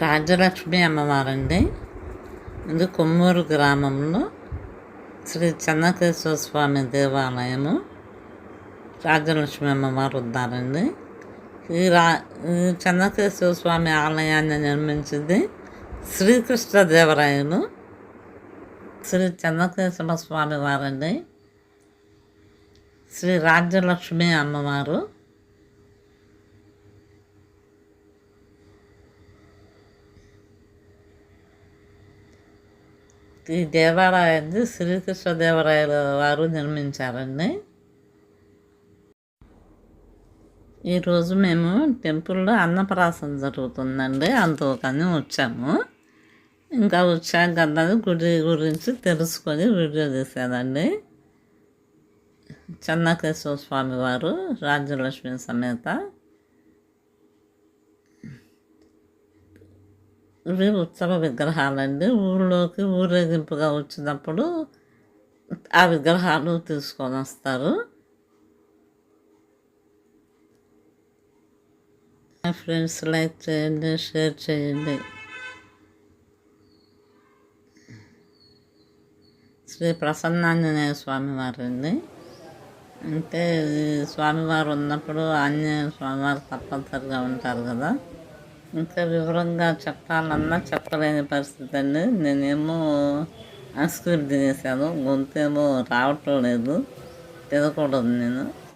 రాజ్యలక్ష్మి అమ్మవారండి. ఇది కొమ్మూరు గ్రామంలో శ్రీ చెన్నకేశ్వర స్వామి దేవాలయము. రాజ్యలక్ష్మి అమ్మవారు ఉన్నారండి. ఈ చెన్నకేశ్వర స్వామి ఆలయాన్ని నిర్మించింది శ్రీకృష్ణదేవరాయలు. శ్రీ చెన్నకేశ్వర స్వామి వారండి. శ్రీ రాజ్యలక్ష్మి అమ్మవారు. ఈ దేవాలయాన్ని శ్రీకృష్ణదేవరాయల వారు నిర్మించారండి. ఈరోజు మేము టెంపుల్లో అన్నప్రాసన జరుగుతుందండి, అందుకని వచ్చాము. ఇంకా వచ్చాక కదా గుడి గురించి తెలుసుకొని వీడియో తీశానండి. చెన్నకేశ్వర స్వామి వారు రాజ్యలక్ష్మి సమేత. ఇవి ఉత్సవ విగ్రహాలండి. ఊళ్ళోకి ఊరేగింపుగా వచ్చినప్పుడు ఆ విగ్రహాలు తీసుకొని వస్తారు. మా ఫ్రెండ్స్ లైక్ చేయండి, షేర్ చేయండి. శ్రీ ప్రసన్నాంజనేయ స్వామి వారండి. అంటే స్వామివారు ఉన్నప్పుడు ఆంజనేయ స్వామివారు తప్పనిసరిగా ఉంటారు కదా. ఇంకా వివరంగా చెప్పాలన్నా చెప్పలేని పరిస్థితి అండి. నేనేమో ఐస్ క్రీమ్ తినేసాను, గొంతేమో రావటం లేదు, తినకూడదు నేను.